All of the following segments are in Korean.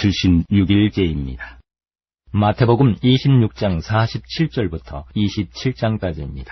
76일째입니다. 마태복음 26장 47절부터 27장까지입니다.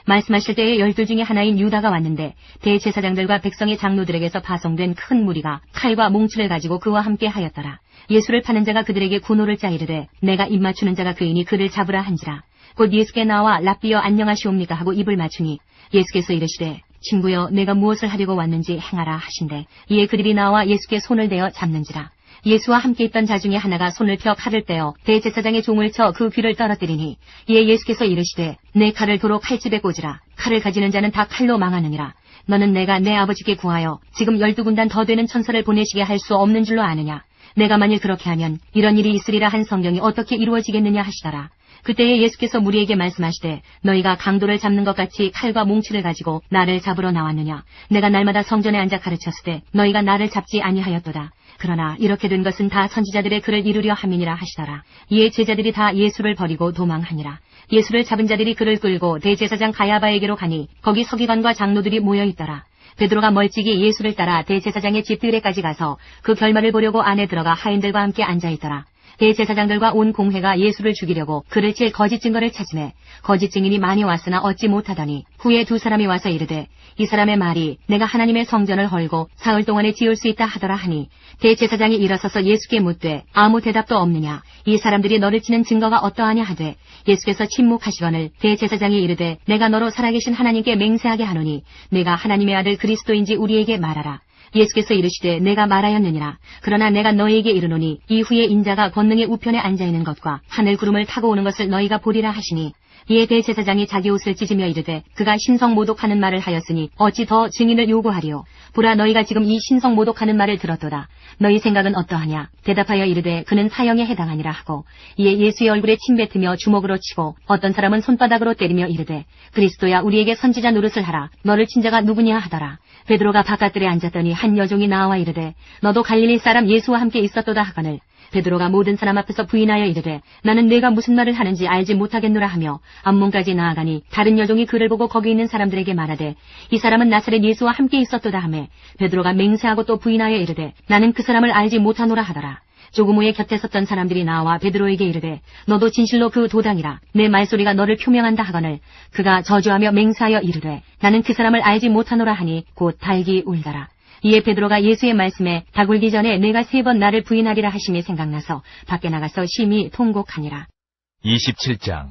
말씀하실 때에 12 중에 하나인 유다가 왔는데 대제사장들과 백성의 장로들에게서 파송된 큰 무리가 칼과 몽치를 가지고 그와 함께 하였더라. 예수를 파는 자가 그들에게 군호를 짜이르되 내가 입 맞추는 자가 그이니 그를 잡으라 한지라. 곧 예수께 나와 랍비여 안녕하시옵니까 하고 입을 맞추니 예수께서 이르시되 친구여 내가 무엇을 하려고 왔는지 행하라 하신대. 이에 그들이 나와 예수께 손을 대어 잡는지라. 예수와 함께 있던 자 중에 하나가 손을 펴 칼을 떼어 대제사장의 종을 쳐 그 귀를 떨어뜨리니 이에 예수께서 이르시되 내 칼을 도로 칼집에 꽂으라. 칼을 가지는 자는 다 칼로 망하느니라. 너는 내가 내 아버지께 구하여 지금 12군단 더 되는 천사를 보내시게 할 수 없는 줄로 아느냐. 내가 만일 그렇게 하면 이런 일이 있으리라 한 성경이 어떻게 이루어지겠느냐 하시더라. 그때에 예수께서 무리에게 말씀하시되 너희가 강도를 잡는 것 같이 칼과 몽치를 가지고 나를 잡으러 나왔느냐. 내가 날마다 성전에 앉아 가르쳤을 때 너희가 나를 잡지 아니하였도다. 그러나 이렇게 된 것은 다 선지자들의 글을 이루려 함이니라 하시더라. 이에 제자들이 다 예수를 버리고 도망하니라. 예수를 잡은 자들이 그를 끌고 대제사장 가야바에게로 가니 거기 서기관과 장로들이 모여있더라. 베드로가 멀찍이 예수를 따라 대제사장의 집 들에까지 가서 그 결말을 보려고 안에 들어가 하인들과 함께 앉아있더라. 대제사장들과 온 공회가 예수를 죽이려고 그를 칠 거짓 증거를 찾으매 거짓 증인이 많이 왔으나 얻지 못하더니 후에 2 사람이 와서 이르되 이 사람의 말이 내가 하나님의 성전을 헐고 사흘 동안에 지을 수 있다 하더라 하니 대제사장이 일어서서 예수께 묻되 아무 대답도 없느냐. 이 사람들이 너를 치는 증거가 어떠하냐 하되 예수께서 침묵하시거늘 대제사장이 이르되 내가 너로 살아계신 하나님께 맹세하게 하노니 내가 하나님의 아들 그리스도인지 우리에게 말하라. 예수께서 이르시되 내가 말하였느니라. 그러나 내가 너희에게 이르노니 이후에 인자가 권능의 우편에 앉아있는 것과 하늘 구름을 타고 오는 것을 너희가 보리라 하시니 이에 대제사장이 자기 옷을 찢으며 이르되 그가 신성 모독하는 말을 하였으니 어찌 더 증인을 요구하리요. 보라 너희가 지금 이 신성 모독하는 말을 들었도다. 너희 생각은 어떠하냐. 대답하여 이르되 그는 사형에 해당하니라 하고 이에 예수의 얼굴에 침 뱉으며 주먹으로 치고 어떤 사람은 손바닥으로 때리며 이르되 그리스도야 우리에게 선지자 노릇을 하라. 너를 친 자가 누구냐 하더라. 베드로가 바깥들에 앉았더니 한 여종이 나와 이르되 너도 갈릴리 사람 예수와 함께 있었도다 하거늘 베드로가 모든 사람 앞에서 부인하여 이르되 나는 내가 무슨 말을 하는지 알지 못하겠노라 하며 앞문까지 나아가니 다른 여종이 그를 보고 거기 있는 사람들에게 말하되 이 사람은 나사렛 예수와 함께 있었도다 하매 베드로가 맹세하고 또 부인하여 이르되 나는 그 사람을 알지 못하노라 하더라. 조금 후에 곁에 섰던 사람들이 나와 베드로에게 이르되 너도 진실로 그 도당이라. 내 말소리가 너를 표명한다 하거늘 그가 저주하며 맹세하여 이르되 나는 그 사람을 알지 못하노라 하니 곧 달기 울더라. 이에 베드로가 예수의 말씀에 닭 울기 전에 내가 3번 나를 부인하리라 하심이 생각나서 밖에 나가서 심히 통곡하니라. 27장.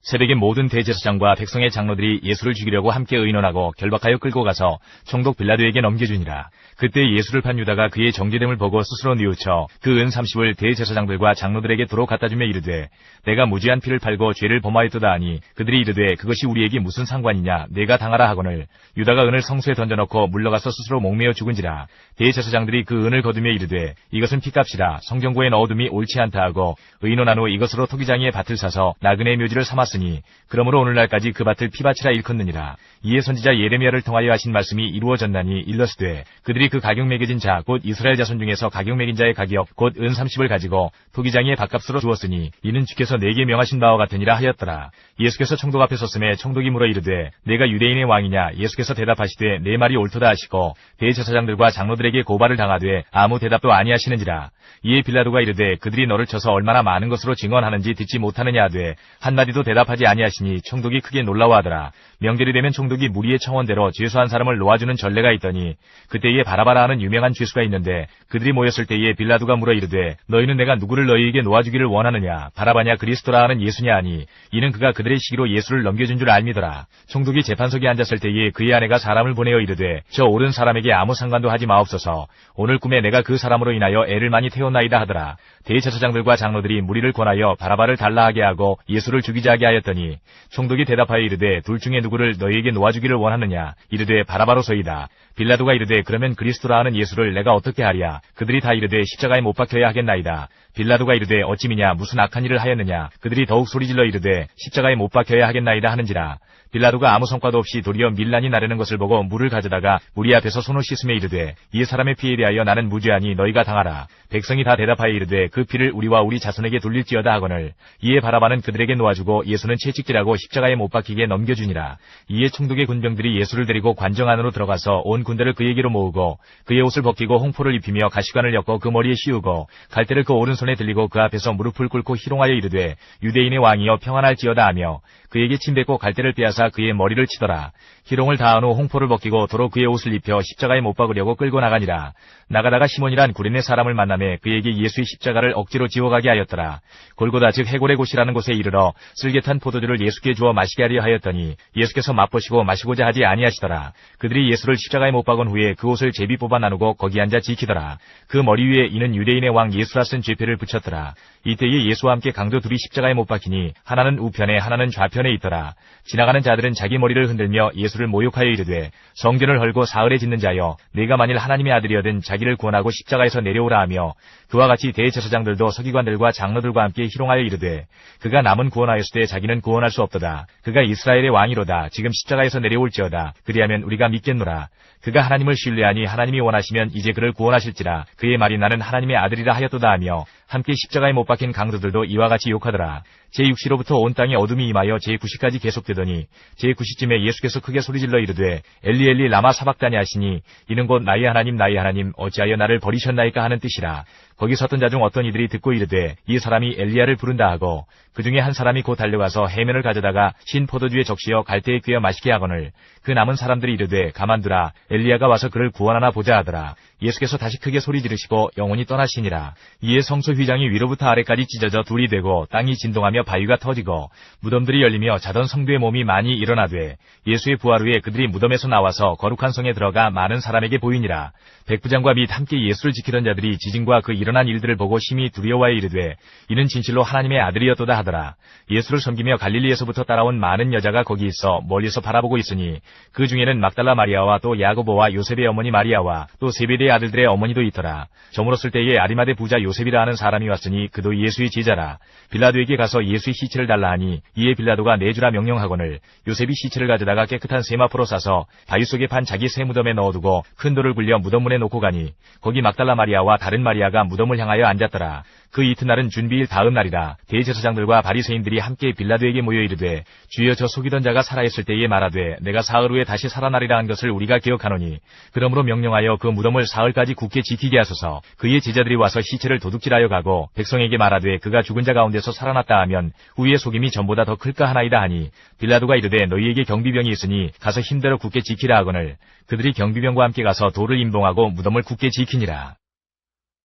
새벽에 모든 대제사장과 백성의 장로들이 예수를 죽이려고 함께 의논하고 결박하여 끌고 가서 총독 빌라도에게 넘겨주니라. 그때 예수를 판 유다가 그의 정죄됨을 보고 스스로 뉘우쳐 그 은 30을 대제사장들과 장로들에게 도로 갖다주며 이르되 내가 무지한 피를 팔고 죄를 범하였도다 하니 그들이 이르되 그것이 우리에게 무슨 상관이냐. 내가 당하라 하거늘 유다가 은을 성수에 던져놓고 물러가서 스스로 목매어 죽은지라. 대제사장들이 그 은을 거두며 이르되 이것은 피값이라. 성경고에 넣어둠이 옳지 않다 하고 의논한 후 이것으로 토기장이의 밭을 사서 나그네의 묘지를 삼았으니 그러므로 오늘날까지 그 밭을 피밭이라 일컫느니라. 이에 선지자 예레미야를 통하여 하신 말씀이 이루어졌나니 일러스되 그들이 그 가격 매겨진 자 곧 이스라엘 자손 중에서 가격 매긴 자의 가격 곧 은 30을 가지고 토기장이의 밭값으로 주었으니 이는 주께서 내게 명하신 바와 같으니라 하였더라. 예수께서 총독 앞에 섰음에 총독이 물어 이르되 내가 유대인의 왕이냐. 예수께서 대답하시되 내 말이 옳도다 하시고 대제사장들과 장로들에게 고발을 당하되 아무 대답도 아니하시는지라. 이에 빌라도가 이르되 그들이 너를 쳐서 얼마나 많은 것으로 증언하는지 듣지 못하느냐 하되 한마디도 대답하지 아니하시니 총독이 크게 놀라워하더라. 명절이 되면 총독이 무리의 청원대로 죄수한 사람을 놓아주는 전례가 있더니 그때에 바라바라 하는 유명한 죄수가 있는데 그들이 모였을 때에 빌라도가 물어 이르되 너희는 내가 누구를 너희에게 놓아주기를 원하느냐. 바라바냐 그리스도라 하는 예수냐 하니 이는 그가 그들의 시기로 예수를 넘겨준 줄 알미더라. 총독이 재판석에 앉았을 때에 그의 아내가 사람을 보내어 이르되 저 옳은 사람에게 아무 상관도 하지 마옵소서. 오늘 꿈에 내가 그 사람으로 인하여 애를 많이 태웠나이다 하더라. 대제사장들과 장로들이 무리를 권하여 바라바를 달라하게 하고 예수를 죽이자 하게 하였더니 총독이 대답하여 이르되 둘 중에 누구를 너희에게 놓아주기를 원하느냐. 이르되 바라바로소이다. 빌라도가 이르되 그러면 그리스도라 하는 예수를 내가 어떻게 하랴. 그들이 다 이르되 십자가에 못 박혀야 하겠나이다. 빌라도가 이르되 어찌미냐 무슨 악한 일을 하였느냐. 그들이 더욱 소리질러 이르되 십자가에 못 박혀야 하겠나이다 하는지라. 빌라도가 아무 성과도 없이 도리어 밀란이 나르는 것을 보고 물을 가져다가 무리 앞에서 손을 씻으며 이르되 이 사람의 피에 대하여 나는 무죄하니 너희가 당하라. 백성이 다 대답하여 이르되 그 피를 우리와 우리 자손에게 돌릴지어다 하거늘 이에 바라바는 그들에게 놓아주고 예수는 채찍질하고 십자가에 못 박히게 넘겨주니라. 이에 총독의 군병들이 예수를 데리고 관정 안으로 들어가서 온 군대를 그에게로 모으고 그의 옷을 벗기고 홍포를 입히며 가시관을 엮어 그 머리에 씌우고 갈대를 그 오른손에 들리고 그 앞에서 무릎을 꿇고 희롱하여 이르되 유대인의 왕이여 평안할지어다 하며 그에게 침뱉고 갈대를 빼앗아 그의 머리를 치더라. 희롱을 다한 후 홍포를 벗기고 도로 그의 옷을 입혀 십자가에 못 박으려고 끌고 나가니라. 나가다가 시몬이란 구레네 사람을 만나매 그에게 예수의 십자가를 억지로 지워가게 하였더라. 골고다 즉 해골의 곳이라는 곳에 이르러 쓸개탄 포도주를 예수께 주어 마시게 하려 하였더니 예수께서 맛보시고 마시고자 하지 아니하시더라. 그들이 예수를 십자가에 못 박은 후에 그 옷을 제비 뽑아 나누고 거기 앉아 지키더라. 그 머리 위에 이는 유대인의 왕 예수라 쓴 죄패를 붙였더라. 이때에 예수와 함께 강도 둘이 십자가에 못 박히니 하나는 우편에 하나는 좌편에 있더라. 지나가는 자들은 자기 머리를 흔들며 예수를 모욕하여 이르되 성전을 헐고 사흘에 짓는 자여 네가 만일 하나님의 아들이여든 자기를 구원하고 십자가에서 내려오라 하며 그와 같이 대제사장들도 서기관들과 장로들과 함께 희롱하여 이르되 그가 남은 구원하였을 때 자기는 구원할 수 없도다. 그가 이스라엘의 왕이로다. 지금 십자가에서 내려올지어다. 그리하면 우리가 믿겠노라. 그가 하나님을 신뢰하니 하나님이 원하시면 이제 그를 구원하실지라. 그의 말이 나는 하나님의 아들이라 하였도다 하며 함께 십자가에 못 박힌 강도들도 이와 같이 욕하더라. 제6시로부터 온 땅에 어둠이 임하여 제9시까지 계속되더니 제9시쯤에 예수께서 크게 소리질러 이르되 엘리 엘리 라마 사박다니 하시니 이는 곧 나의 하나님 어찌하여 나를 버리셨나이까 하는 뜻이라. 거기 섰던 자 중 어떤 이들이 듣고 이르되 이 사람이 엘리야를 부른다 하고 그 중에 한 사람이 곧 달려가서 해면을 가져다가 신 포도주에 적시어 갈대에 꿰어 마시게 하거늘 그 남은 사람들이 이르되 가만두라 엘리야가 와서 그를 구원하나 보자 하더라. 예수께서 다시 크게 소리 지르시고 영혼이 떠나시니라. 이에 성소 휘장이 위로부터 아래까지 찢어져 둘이 되고 땅이 진동하며 바위가 터지고 무덤들이 열리며 자던 성도의 몸이 많이 일어나되 예수의 부활 후에 그들이 무덤에서 나와서 거룩한 성에 들어가 많은 사람에게 보이니라. 백부장과 및 함께 예수를 지키던 자들이 지진과 그 일어난 일들을 보고 심히 두려워하여 이르되 이는 진실로 하나님의 아들이었도다 하더라. 예수를 섬기며 갈릴리에서부터 따라온 많은 여자가 거기 있어 멀리서 바라보고 있으니 그 중에는 막달라 마리아와 또 야고보와 요셉의 어머니 마리아와 또 세베대의 아들들의 어머니도 있더라. 저물었을 때에 아리마대 부자 요셉이라 하는 사람이 왔으니 그도 예수의 제자라. 빌라도에게 가서 예수의 시체를 달라 하니 이에 빌라도가 내주라 명령하거늘 요셉이 시체를 가져다가 깨끗한 세마포로 싸서 바위 속에 판 자기 새 무덤에 넣어두고 큰 돌을 굴려 무덤문에 놓고 가니 거기 막달라 마리아와 다른 마리아가 무덤을 향하여 앉았더라. 그 이튿날은 준비일 다음 날이라. 대제사장들과 바리새인들이 함께 빌라도에게 모여 이르되 주여 저 속이던 자가 살아있을 때에 말하되 내가 사흘 후에 다시 살아나리라 한 것을 우리가 기억하노니 그러므로 명령하여 그 무덤을 사흘까지 굳게 지키게 하소서. 그의 제자들이 와서 시체를 도둑질하여 가고 백성에게 말하되 그가 죽은 자 가운데서 살아났다 하면 후의 속임이 전보다 더 클까 하나이다 하니 빌라도가 이르되 너희에게 경비병이 있으니 가서 힘대로 굳게 지키라 하거늘 그들이 경비병과 함께 가서 돌을 임동하고 무덤을 굳게 지키니라.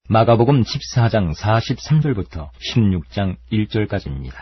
마가복음 14장 43절부터 16장 1절까지입니다.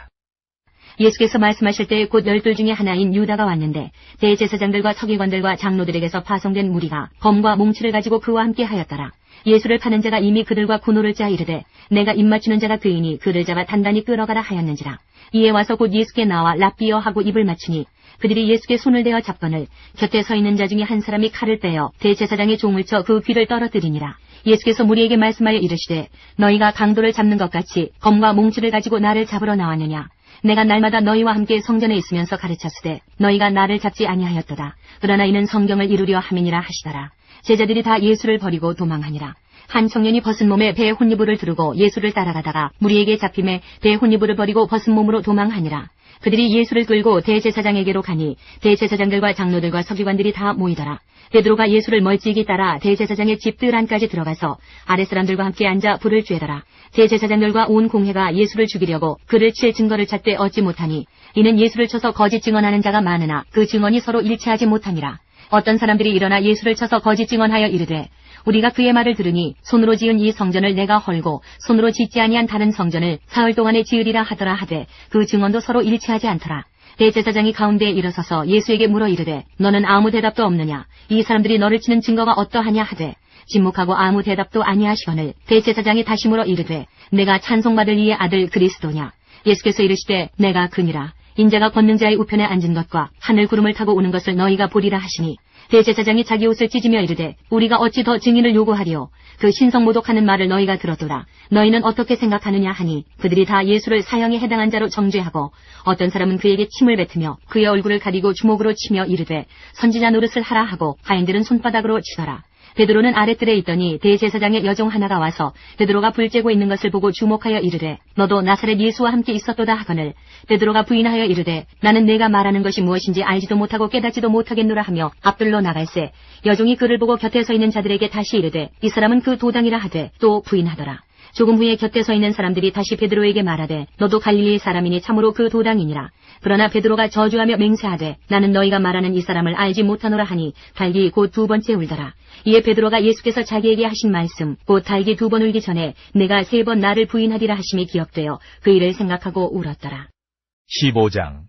예수께서 말씀하실 때 곧 12 중에 하나인 유다가 왔는데 대제사장들과 서기관들과 장로들에게서 파송된 무리가 검과 몽치를 가지고 그와 함께 하였더라. 예수를 파는 자가 이미 그들과 군호를 짜 이르되 내가 입맞추는 자가 그이니 그를 잡아 단단히 끌어가라 하였는지라. 이에 와서 곧 예수께 나와 랍비여 하고 입을 맞추니 그들이 예수께 손을 대어 잡거늘 곁에 서 있는 자 중에 한 사람이 칼을 빼어 대제사장의 종을 쳐 그 귀를 떨어뜨리니라. 예수께서 무리에게 말씀하여 이르시되 너희가 강도를 잡는 것 같이 검과 몽치를 가지고 나를 잡으러 나왔느냐. 내가 날마다 너희와 함께 성전에 있으면서 가르쳤으되 너희가 나를 잡지 아니하였도다. 그러나 이는 성경을 이루려 함이니라 하시더라. 제자들이 다 예수를 버리고 도망하니라. 한 청년이 벗은 몸에 배의 혼이불을 두르고 예수를 따라가다가 무리에게 잡힘에 배의 혼이불을 버리고 벗은 몸으로 도망하니라. 그들이 예수를 끌고 대제사장에게로 가니 대제사장들과 장로들과 서기관들이 다 모이더라. 베드로가 예수를 멀찍이 따라 대제사장의 집 뜰 안까지 들어가서 아랫사람들과 함께 앉아 불을 쬐더라. 대제사장들과 온 공회가 예수를 죽이려고 그를 칠 증거를 찾되 얻지 못하니 이는 예수를 쳐서 거짓 증언하는 자가 많으나 그 증언이 서로 일치하지 못하니라. 어떤 사람들이 일어나 예수를 쳐서 거짓 증언하여 이르되 우리가 그의 말을 들으니 손으로 지은 이 성전을 내가 헐고 손으로 짓지 아니한 다른 성전을 사흘 동안에 지으리라 하더라 하되 그 증언도 서로 일치하지 않더라. 대제사장이 가운데에 일어서서 예수에게 물어 이르되 너는 아무 대답도 없느냐. 이 사람들이 너를 치는 증거가 어떠하냐 하되 침묵하고 아무 대답도 아니하시거늘 대제사장이 다시 물어 이르되 내가 찬송받을 이의 아들 그리스도냐. 예수께서 이르시되 내가 그니라. 인자가 권능자의 우편에 앉은 것과 하늘 구름을 타고 오는 것을 너희가 보리라 하시니 대제사장이 자기 옷을 찢으며 이르되 우리가 어찌 더 증인을 요구하리요. 그 신성모독하는 말을 너희가 들었도다. 너희는 어떻게 생각하느냐 하니 그들이 다 예수를 사형에 해당한 자로 정죄하고 어떤 사람은 그에게 침을 뱉으며 그의 얼굴을 가리고 주먹으로 치며 이르되 선지자 노릇을 하라 하고 하인들은 손바닥으로 치더라. 베드로는 아랫뜰에 있더니 대제사장의 여종 하나가 와서 베드로가 불 쬐고 있는 것을 보고 주목하여 이르되 너도 나사렛 예수와 함께 있었도다 하거늘 베드로가 부인하여 이르되 나는 내가 말하는 것이 무엇인지 알지도 못하고 깨닫지도 못하겠노라 하며 앞들로 나갈새 여종이 그를 보고 곁에 서 있는 자들에게 다시 이르되 이 사람은 그 도당이라 하되 또 부인하더라. 조금 후에 곁에 서 있는 사람들이 다시 베드로에게 말하되 너도 갈릴리 사람이니 참으로 그 도당이니라. 그러나 베드로가 저주하며 맹세하되 나는 너희가 말하는 이 사람을 알지 못하노라 하니 달기 곧 두 번째 울더라. 이에 베드로가 예수께서 자기에게 하신 말씀 곧 달기 두 번 울기 전에 내가 세 번 나를 부인하리라 하심이 기억되어 그 일을 생각하고 울었더라. 15장.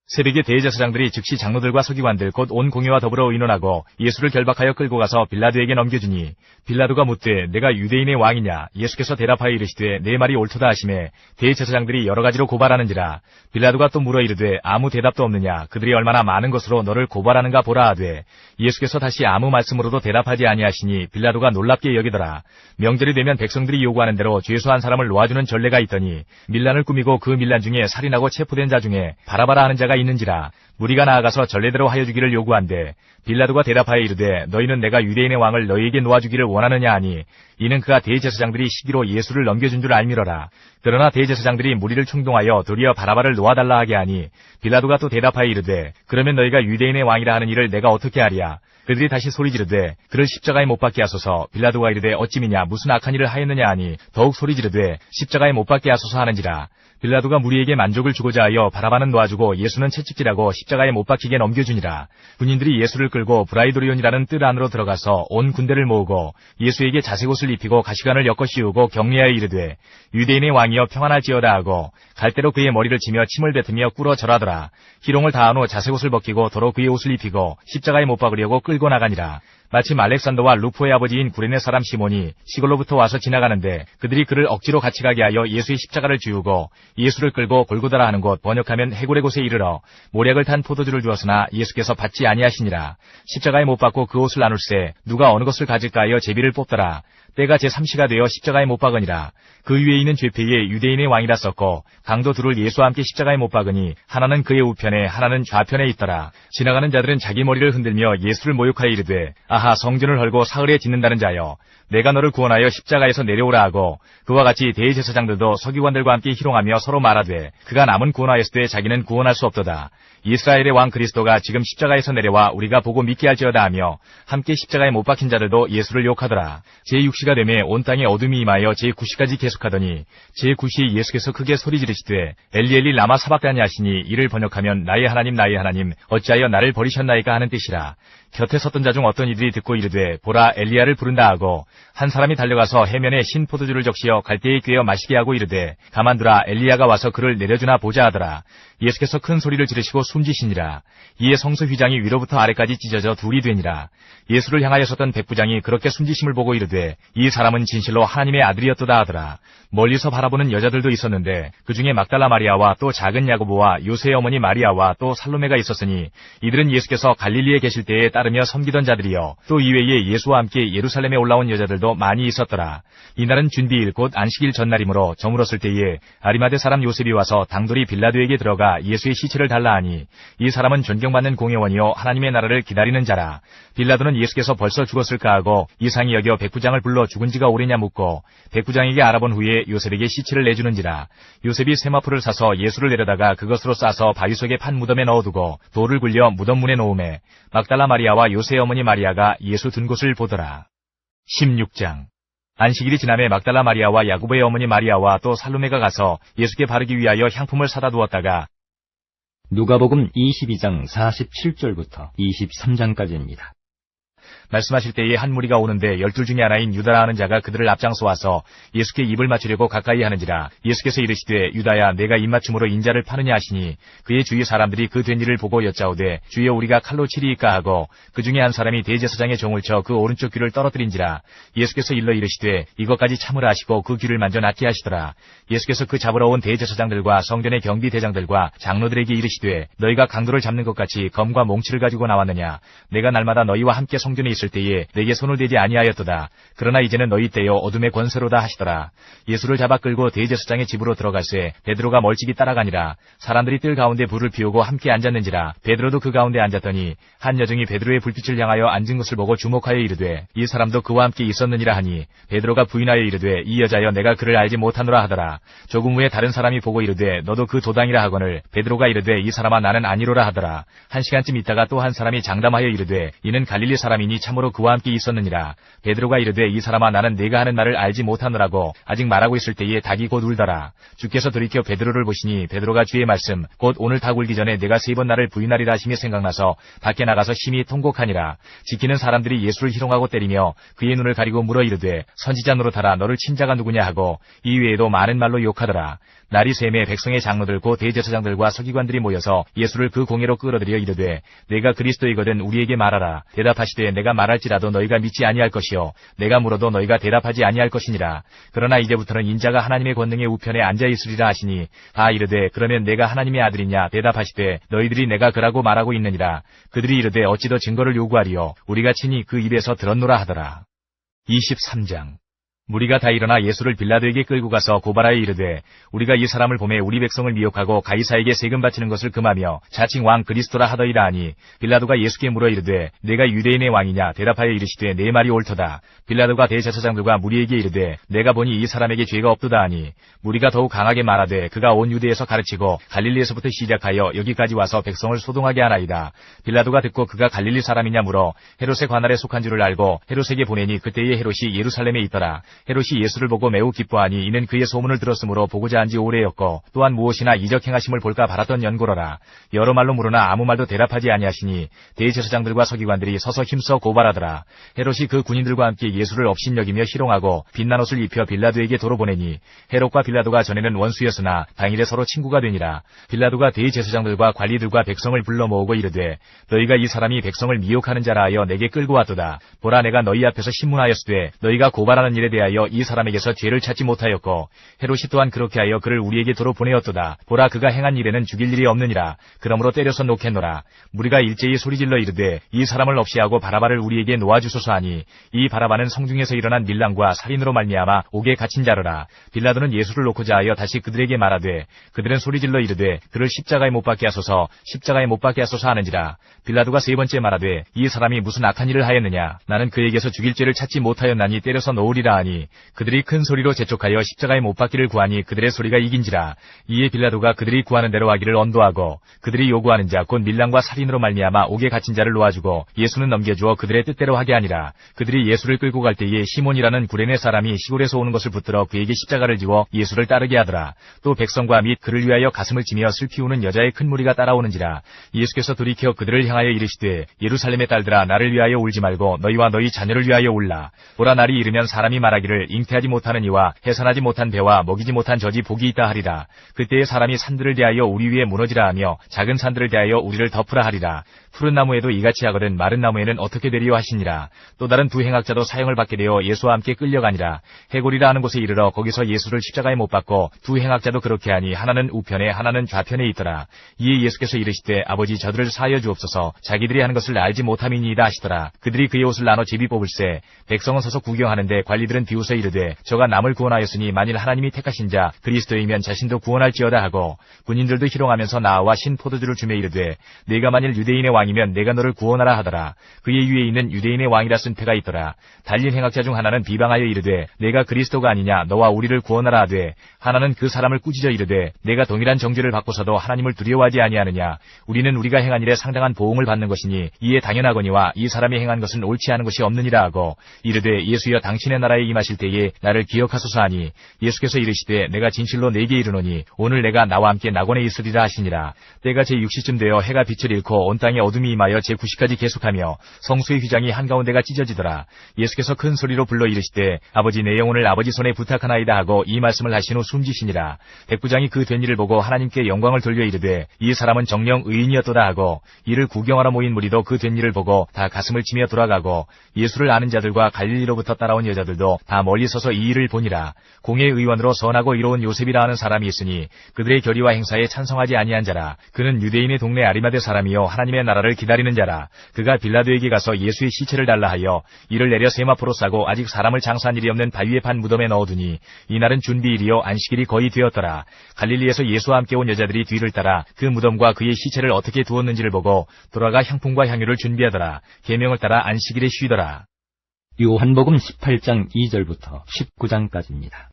새벽에 대제사장들이 즉시 장로들과 서기관들 곧 온 공회와 더불어 의논하고 예수를 결박하여 끌고 가서 빌라도에게 넘겨주니 빌라도가 묻되 내가 유대인의 왕이냐. 예수께서 대답하여 이르시되 내 말이 옳도다 하시매 대제사장들이 여러 가지로 고발하는지라. 빌라도가 또 물어 이르되 아무 대답도 없느냐. 그들이 얼마나 많은 것으로 너를 고발하는가 보라 하되 예수께서 다시 아무 말씀으로도 대답하지 아니하시니 빌라도가 놀랍게 여기더라. 명절이 되면 백성들이 요구하는 대로 죄수한 사람을 놓아주는 전례가 있더니 밀란을 꾸미고 그 밀란 중에 살인하고 체포된 자 중에 바라바라 하는 자가 있는지라. 무리가 나아가서 전례대로 하여 주기를 요구한대 빌라도가 대답하여 이르되 너희는 내가 유대인의 왕을 너희에게 놓아주기를 원하느냐 하니 이는 그가 대제사장들이 시기로 예수를 넘겨준 줄 알미러라. 그러나 대제사장들이 무리를 충동하여 도리어 바라바를 놓아달라 하게 하니 빌라도가 또 대답하여 이르되 그러면 너희가 유대인의 왕이라 하는 일을 내가 어떻게 하랴. 그들이 다시 소리 지르되 그를 십자가에 못 박게 하소서. 빌라도가 이르되 어찌미냐 무슨 악한 일을 하였느냐 하니 더욱 소리 지르되 십자가에 못 박게 하소서 하는지라. 빌라도가 무리에게 만족을 주고자 하여 바라바는 놓아주고 예수는 채찍질하고 십자가에 못 박히게 넘겨주니라. 군인들이 예수를 끌고 브라이도리온이라는 뜰 안으로 들어가서 온 군대를 모으고 예수에게 자색옷을 입히고 가시관을 엮어 씌우고 격리하여 이르되 유대인의 왕이여 평안할지어다 하고 갈대로 그의 머리를 치며 침을 뱉으며 꿇어 절하더라. 희롱을 다한 후 자색옷을 벗기고 도로 그의 옷을 입히고 십자가에 못 박으려고 끌고 나가니라. 마침 알렉산더와 루포의 아버지인 구레네 사람 시몬이 시골로부터 와서 지나가는데 그들이 그를 억지로 같이 가게 하여 예수의 십자가를 지우고 예수를 끌고 골고다라 하는 곳 번역하면 해골의 곳에 이르러 모략을 탄 포도주를 주었으나 예수께서 받지 아니하시니라. 십자가에 못 박고 그 옷을 나눌세 누가 어느 것을 가질까 하여 제비를 뽑더라. 때가 제3시가 되어 십자가에 못 박으니라. 그 위에 있는 죄패에 유대인의 왕이라 썼고 강도 둘을 예수와 함께 십자가에 못 박으니 하나는 그의 우편에 하나는 좌편에 있더라. 지나가는 자들은 자기 머리를 흔들며 예수를 모욕하여 이르되 아하 성전을 헐고 사흘에 짓는다는 자여 내가 너를 구원하여 십자가에서 내려오라 하고 그와 같이 대제사장들도 서기관들과 함께 희롱하며 서로 말하되 그가 남은 구원하였으되 자기는 구원할 수 없도다. 이스라엘의 왕 그리스도가 지금 십자가에서 내려와 우리가 보고 믿게 할지어다 하며 함께 십자가에 못 박힌 자들도 예수를 욕하더라. 제6시가 되매 온 땅에 어둠이 임하여 제9시까지 계속하더니 제9시 예수께서 크게 소리 지르시되 엘리 엘리 라마 사박다니 하시니 이를 번역하면 나의 하나님 어찌하여 나를 버리셨나이까 하는 뜻이라. 곁에 섰던 자 중 어떤 이들이 듣고 이르되 보라 엘리야를 부른다 하고 한 사람이 달려가서 해면에 신 포도주를 적시어 갈대에 꿰어 마시게 하고 이르되 가만두라 엘리야가 와서 그를 내려주나 보자 하더라. 예수께서 큰 소리를 지르시고 숨지시니라. 이에 성소 휘장이 위로부터 아래까지 찢어져 둘이 되니라. 예수를 향하여 섰던 백부장이 그렇게 숨지심을 보고 이르되 이 사람은 진실로 하나님의 아들이었도다 하더라. 멀리서 바라보는 여자들도 있었는데 그 중에 막달라 마리아와 또 작은 야고보와 요새의 어머니 마리아와 또 살로메가 있었으니 이들은 예수께서 갈릴리에 계실 때에 따르며 섬기던 자들이요 또 이외에 예수와 함께 예루살렘에 올라온 여자들도 많이 있었더라. 이날은 준비일 곧 안식일 전날이므로 저물었을 때에 아리마대 사람 요셉이 와서 당돌이 빌라도에게 들어가 예수의 시체를 달라 하니 이 사람은 존경받는 공회원이요 하나님의 나라를 기다리는 자라. 빌라도는 예수께서 벌써 죽었을까 하고 이상히 여겨 백부장을 불러 죽은 지가 오래냐 묻고 백부장에게 알아본 후에 요셉에게 시체를 내주는지라. 요셉이 세마포를 사서 예수를 내려다가 그것으로 싸서 바위 속에 판 무덤에 넣어두고 돌을 굴려 무덤 문에 놓음에 막달라 마리아와 요새의 어머니 마리아가 예수 둔 곳을 보더라. 16장. 안식일이 지남에 막달라 마리아와 야고보의 어머니 마리아와 또 살로메가 가서 예수께 바르기 위하여 향품을 사다 두었다가 누가복음 22장 47절부터 23장까지입니다. 말씀하실 때에 한 무리가 오는데 12 중에 하나인 유다라 하는 자가 그들을 앞장서 와서 예수께 입을 맞추려고 가까이 하는지라. 예수께서 이르시되 유다야 내가 입맞춤으로 인자를 파느냐 하시니 그의 주위 사람들이 그 된 일을 보고 여짜오되 주여 우리가 칼로 치리이까 하고 그 중에 한 사람이 대제사장의 종을 쳐 그 오른쪽 귀를 떨어뜨린지라. 예수께서 일러 이르시되 이것까지 참으라 하시고 그 귀를 만져 낫게 하시더라. 예수께서 그 잡으러 온 대제사장들과 성전의 경비대장들과 장로들에게 이르시되 너희가 강도를 잡는 것 같이 검과 몽치를 가지고 나왔느냐. 내가 날마다 너희와 함께 성전에 있을 있을 때에 내게 손을 대지 아니하였도다. 그러나 이제는 너희 떼여 어둠의 권세로다 하시더라. 예수를 잡아 끌고 대제사장의 집으로 들어갈새 베드로가 멀찍이 따라가니라. 사람들이 뜰 가운데 불을 피우고 함께 앉았는지라. 베드로도 그 가운데 앉았더니 한 여종이 베드로의 불빛을 향하여 앉은 것을 보고 주목하여 이르되 이 사람도 그와 함께 있었느니라 하니 베드로가 부인하여 이르되 이 여자여 내가 그를 알지 못하노라 하더라. 조금 후에 다른 사람이 보고 이르되 너도 그 도당이라 하거늘 베드로가 이르되 이 사람아 나는 아니로라 하더라. 한 시간쯤 있다가 또 한 사람이 장담하여 이르되 이는 갈릴리 사람이니 참으로 그와 함께 있었느니라. 베드로가 이르되 이 사람아 나는 네가 하는 말을 알지 못하노라고 아직 말하고 있을 때에 닭이 곧 울더라. 주께서 돌이켜 베드로를 보시니 베드로가 주의 말씀 곧 오늘 닭 울기 전에 내가 3번 나를 부인하리라 하심이 생각나서 밖에 나가서 심히 통곡하니라. 지키는 사람들이 예수를 희롱하고 때리며 그의 눈을 가리고 물어 이르되 선지자 노릇하라 너를 친자가 누구냐 하고 이 외에도 많은 말로 욕하더라. 날이 샘에 백성의 장로들 곧 대제사장들과 서기관들이 모여서 예수를 그 공회로 끌어들여 이르되 내가 그리스도이거든 우리에게 말하라. 대답하시되 내가 말할지라도 너희가 믿지 아니할 것이요 내가 물어도 너희가 대답하지 아니할 것이니라. 그러나 이제부터는 인자가 하나님의 권능의 우편에 앉아 있으리라 하시니 다 이르되 그러면 내가 하나님의 아들이냐. 대답하시되 너희들이 내가 그라고 말하고 있느니라. 그들이 이르되 어찌 더 증거를 요구하리요 우리가 친히 그 입에서 들었노라 하더라. 23장 무리가 다 일어나 예수를 빌라도에게 끌고 가서 고발하여 이르되 우리가 이 사람을 보매 우리 백성을 미혹하고 가이사에게 세금 바치는 것을 금하며 자칭 왕 그리스도라 하더이다 하니 빌라도가 예수께 물어 이르되 내가 유대인의 왕이냐. 대답하여 이르시되 내 말이 옳도다. 빌라도가 대제사장들과 무리에게 이르되 내가 보니 이 사람에게 죄가 없도다 하니 무리가 더욱 강하게 말하되 그가 온 유대에서 가르치고 갈릴리에서부터 시작하여 여기까지 와서 백성을 소동하게 하나이다. 빌라도가 듣고 그가 갈릴리 사람이냐 물어 헤롯의 관할에 속한 줄을 알고 헤롯에게 보내니 그때에 헤롯이 예루살렘에 있더라. 헤롯이 예수를 보고 매우 기뻐하니 이는 그의 소문을 들었으므로 보고자 한지 오래였고 또한 무엇이나 이적 행하심을 볼까 바랐던 연고로라. 여러 말로 물으나 아무 말도 대답하지 아니하시니 대제사장들과 서기관들이 서서 힘써 고발하더라. 헤롯이 그 군인들과 함께 예수를 업신여기며 희롱하고 빛난 옷을 입혀 빌라도에게 도로 보내니 헤롯과 빌라도가 전에는 원수였으나 당일에 서로 친구가 되니라. 빌라도가 대제사장들과 관리들과 백성을 불러 모으고 이르되 너희가 이 사람이 백성을 미혹하는 자라 하여 내게 끌고 왔도다. 보라 내가 너희 앞에서 신문하였으되 너희가 고발하는 일에 대하여 이 사람에게서 죄를 찾지 못하였고 헤롯이 또한 그렇게 하여 그를 우리에게 도로 보내었도다. 보라 그가 행한 일에는 죽일 일이 없느니라. 그러므로 때려서 놓겠노라. 무리가 일제히 소리질러 이르되 이 사람을 없이 하고 바라바를 우리에게 놓아주소서 하니 이 바라바는 성중에서 일어난 밀랑과 살인으로 말미암아 옥에 갇힌 자로라. 빌라도는 예수를 놓고자 하여 다시 그들에게 말하되 그들은 소리질러 이르되 그를 십자가에 못 박게 하소서 십자가에 못 박게 하소서 하는지라. 빌라도가 3번째 말하되 이 사람이 무슨 악한 일을 하였느냐. 나는 그에게서 죽일 죄를 찾지 못하였나니 때려서 놓으리라 하니 그들이 큰 소리로 재촉하여 십자가에 못 박기를 구하니 그들의 소리가 이긴지라. 이에 빌라도가 그들이 구하는 대로 하기를 언도하고 그들이 요구하는 자 곧 밀랑과 살인으로 말미암아 옥에 갇힌 자를 놓아주고 예수는 넘겨주어 그들의 뜻대로 하게 하니라. 그들이 예수를 끌고 갈 때에 시몬이라는 구레네 사람이 시골에서 오는 것을 붙들어 그에게 십자가를 지워 예수를 따르게 하더라. 또 백성과 및 그를 위하여 가슴을 치며 슬피 우는 여자의 큰 무리가 따라오는지라. 예수께서 돌이켜 그들을 향하여 이르시되 예루살렘의 딸들아 나를 위하여 울지 말고 너희와 너희 자녀를 위하여 울라. 보라 날이 이르면 사람이 말하기를 잉태하지 못하는 이와 해산하지 못한 배와 먹이지 못한 젖이 복이 있다 하리라. 그때에 사람이 산들을 대하여 우리 위에 무너지라 하며 작은 산들을 대하여 우리를 덮으라 하리라. 푸른 나무에도 이같이 하거든 마른 나무에는 어떻게 되리요 하시니라. 또 다른 두 행악자도 사형을 받게 되어 예수와 함께 끌려가니라. 해골이라 하는 곳에 이르러 거기서 예수를 십자가에 못 박고 두 행악자도 그렇게 하니 하나는 우편에 하나는 좌편에 있더라. 이에 예수께서 이르시되 아버지 저들을 사하여 주옵소서 자기들이 하는 것을 알지 못함이니이다 하시더라. 그들이 그의 옷을 나눠 제비 뽑을새 백성은 서서 구경하는데 관리들은 비웃어 이르되 저가 남을 구원하였으니 만일 하나님이 택하신 자 그리스도이면 자신도 구원할지어다 하고 군인들도 희롱하면서 나와 신 포도주를 주며 이르되 네가 만일 유대인의 왕이면 내가 너를 구원하라 하더라. 그의 위에 있는 유대인의 왕이라 쓴 패가 있더라. 달린 행악자 중 하나는 비방하여 이르되 내가 그리스도가 아니냐 너와 우리를 구원하라 하되 하나는 그 사람을 꾸짖어 이르되 내가 동일한 정죄를 받고서도 하나님을 두려워하지 아니하느냐. 우리는 우리가 행한 일에 상당한 보응을 받는 것이니 이에 당연하거니와 이 사람이 행한 것은 옳지 않은 것이 없느니라 하고 이르되 예수여 당신의 나라에 임하실 때에 나를 기억하소서 하니 예수께서 이르시되 내가 진실로 네게 이르노니 오늘 내가 나와 함께 낙원에 있으리라 하시니라. 때가 제6시쯤 되어 해가 빛을 잃고 온 땅에 어둠이 임하여 제9시까지 계속하며 성수의 휘장이 한가운데가 찢어지더라. 예수께서 큰 소리로 불러 이르시되 아버지 내 영혼을 아버지 손에 부탁하나이다 하고 이 말씀을 하신 후 숨지시니라. 백부장이 그 된 일을 보고 하나님께 영광을 돌려 이르되 이 사람은 정녕 의인이었도다 하고 이를 구경하러 모인 무리도 그 된 일을 보고 다 가슴을 치며 돌아가고 예수를 아는 자들과 갈릴리로부터 따라온 여자들도 다 멀리 서서 이 일을 보니라. 공의 의원으로 선하고 이로운 요셉이라 하는 사람이 있으니 그들의 결의와 행사에 찬성하지 아니한 자라. 그는 유대인의 동네 아리마대 사람이요 하나님의 나라를 나라를 기다리는 자라. 그가 빌라도에게 가서 예수의 시체를 달라 하여 이를 내려 세마포로 싸고 아직 사람을 장사한 일이 없는 바위에 판 무덤에 넣어두니 이날은 준비일이요 안식일이 거의 되었더라. 갈릴리에서 예수와 함께 온 여자들이 뒤를 따라 그 무덤과 그의 시체를 어떻게 두었는지를 보고 돌아가 향품과 향유를 준비하더라. 계명을 따라 안식일에 쉬더라. 요한복음 18장 2절부터 19장까지입니다.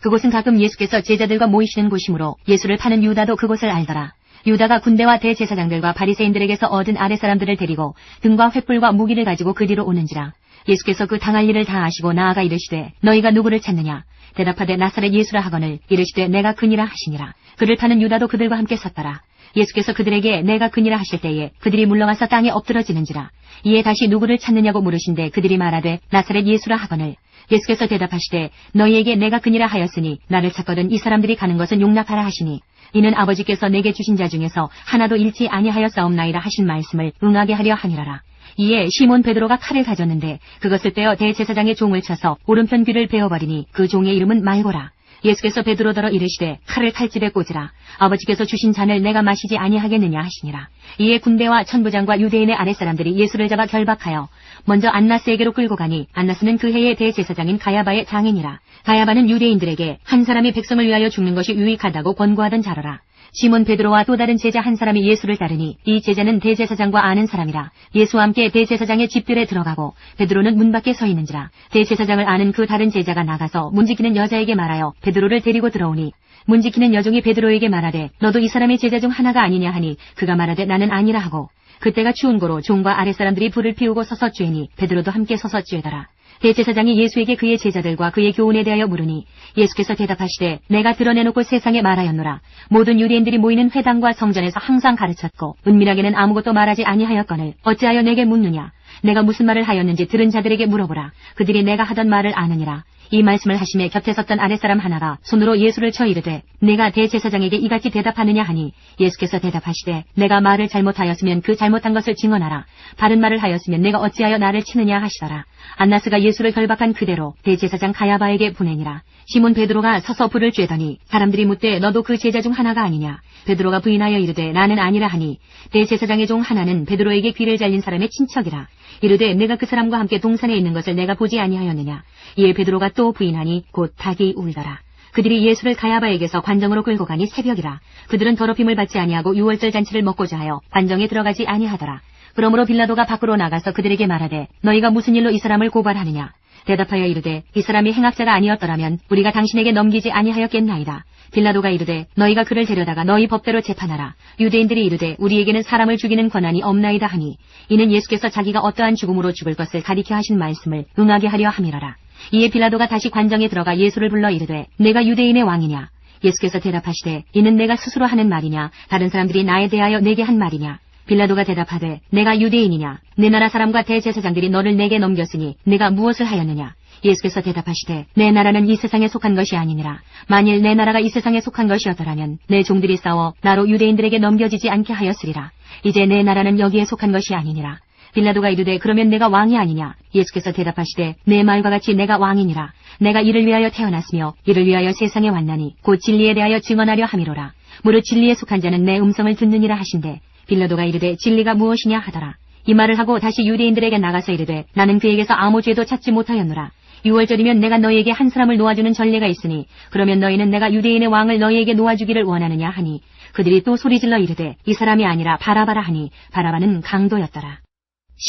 그곳은 가끔 예수께서 제자들과 모이시는 곳이므로 예수를 파는 유다도 그곳을 알더라. 유다가 군대와 대제사장들과 바리새인들에게서 얻은 아랫사람들을 데리고 등과 횃불과 무기를 가지고 그 뒤로 오는지라. 예수께서 그 당할 일을 다 아시고 나아가 이르시되 너희가 누구를 찾느냐? 대답하되 나사렛 예수라 하거늘 이르시되 내가 그니라 하시니라. 그를 파는 유다도 그들과 함께 섰더라. 예수께서 그들에게 내가 그니라 하실 때에 그들이 물러가서 땅에 엎드러지는지라. 이에 다시 누구를 찾느냐고 물으신데 그들이 말하되 나사렛 예수라 하거늘. 예수께서 대답하시되 너희에게 내가 그니라 하였으니 나를 찾거든 이 사람들이 가는 것은 용납하라 하시니 이는 아버지께서 내게 주신 자 중에서 하나도 잃지 아니하였사옵나이다 하신 말씀을 응하게 하려 함이라라. 이에 시몬 베드로가 칼을 가졌는데 그것을 떼어 대제사장의 종을 쳐서 오른편 귀를 베어버리니 그 종의 이름은 말고라. 예수께서 베드로더러 이르시되 칼을 칼집에 꽂으라. 아버지께서 주신 잔을 내가 마시지 아니하겠느냐 하시니라. 이에 군대와 천부장과 유대인의 아랫사람들이 예수를 잡아 결박하여 먼저 안나스에게로 끌고 가니 안나스는 그 해의 대제사장인 가야바의 장인이라. 가야바는 유대인들에게 한 사람이 백성을 위하여 죽는 것이 유익하다고 권고하던 자로라. 시몬 베드로와 또 다른 제자 한 사람이 예수를 따르니 이 제자는 대제사장과 아는 사람이라. 예수와 함께 대제사장의 집들에 들어가고 베드로는 문 밖에 서 있는지라. 대제사장을 아는 그 다른 제자가 나가서 문지키는 여자에게 말하여 베드로를 데리고 들어오니 문지키는 여종이 베드로에게 말하되 너도 이 사람의 제자 중 하나가 아니냐 하니 그가 말하되 나는 아니라 하고 그때가 추운 고로 종과 아랫사람들이 불을 피우고 서서 쬐니 베드로도 함께 서서 쬐더라. 대제사장이 예수에게 그의 제자들과 그의 교훈에 대하여 물으니 예수께서 대답하시되 내가 드러내놓고 세상에 말하였노라. 모든 유대인들이 모이는 회당과 성전에서 항상 가르쳤고 은밀하게는 아무것도 말하지 아니하였거늘 어찌하여 내게 묻느냐. 내가 무슨 말을 하였는지 들은 자들에게 물어보라. 그들이 내가 하던 말을 아느니라. 이 말씀을 하심에 곁에 섰던 아랫사람 하나가 손으로 예수를 쳐 이르되 내가 대제사장에게 이같이 대답하느냐 하니 예수께서 대답하시되 내가 말을 잘못하였으면 그 잘못한 것을 증언하라. 바른 말을 하였으면 내가 어찌하여 나를 치느냐 하시더라. 안나스가 예수를 결박한 그대로 대제사장 가야바에게 보내니라. 시몬 베드로가 서서 불을 쬐더니 사람들이 묻되 너도 그 제자 중 하나가 아니냐. 베드로가 부인하여 이르되 나는 아니라 하니 대제사장의 종 하나는 베드로에게 귀를 잘린 사람의 친척이라. 이르되 내가 그 사람과 함께 동산에 있는 것을 내가 보지 아니하였느냐. 이에 베드로가 또 부인하니 곧 닭이 울더라. 그들이 예수를 가야바에게서 관정으로 끌고 가니 새벽이라. 그들은 더럽힘을 받지 아니하고 유월절 잔치를 먹고자 하여 관정에 들어가지 아니하더라. 그러므로 빌라도가 밖으로 나가서 그들에게 말하되 너희가 무슨 일로 이 사람을 고발하느냐. 대답하여 이르되 이 사람이 행악자가 아니었더라면 우리가 당신에게 넘기지 아니하였겠나이다. 빌라도가 이르되 너희가 그를 데려다가 너희 법대로 재판하라. 유대인들이 이르되 우리에게는 사람을 죽이는 권한이 없나이다 하니 이는 예수께서 자기가 어떠한 죽음으로 죽을 것을 가리켜 하신 말씀을 응하게 하려 함이러라. 이에 빌라도가 다시 관정에 들어가 예수를 불러 이르되 내가 유대인의 왕이냐. 예수께서 대답하시되 이는 내가 스스로 하는 말이냐 다른 사람들이 나에 대하여 내게 한 말이냐. 빌라도가 대답하되 내가 유대인이냐. 내 나라 사람과 대제사장들이 너를 내게 넘겼으니 내가 무엇을 하였느냐. 예수께서 대답하시되 내 나라는 이 세상에 속한 것이 아니니라. 만일 내 나라가 이 세상에 속한 것이었더라면 내 종들이 싸워 나로 유대인들에게 넘겨지지 않게 하였으리라. 이제 내 나라는 여기에 속한 것이 아니니라. 빌라도가 이르되 그러면 내가 왕이 아니냐. 예수께서 대답하시되 내 말과 같이 내가 왕이니라. 내가 이를 위하여 태어났으며 이를 위하여 세상에 왔나니 곧 진리에 대하여 증언하려 함이로라. 무릇 진리에 속한 자는 내 음성을 듣느니라 하신대 빌라도가 이르되 진리가 무엇이냐 하더라. 이 말을 하고 다시 유대인들에게 나가서 이르되 나는 그에게서 아무 죄도 찾지 못하였노라. 6월절이면 내가 너희에게 한 사람을 놓아주는 전례가 있으니 그러면 너희는 내가 유대인의 왕을 너희에게 놓아주기를 원하느냐 하니 그들이 또 소리질러 이르되 이 사람이 아니라 바라바라 하니 바라바는 강도였더라.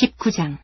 19장.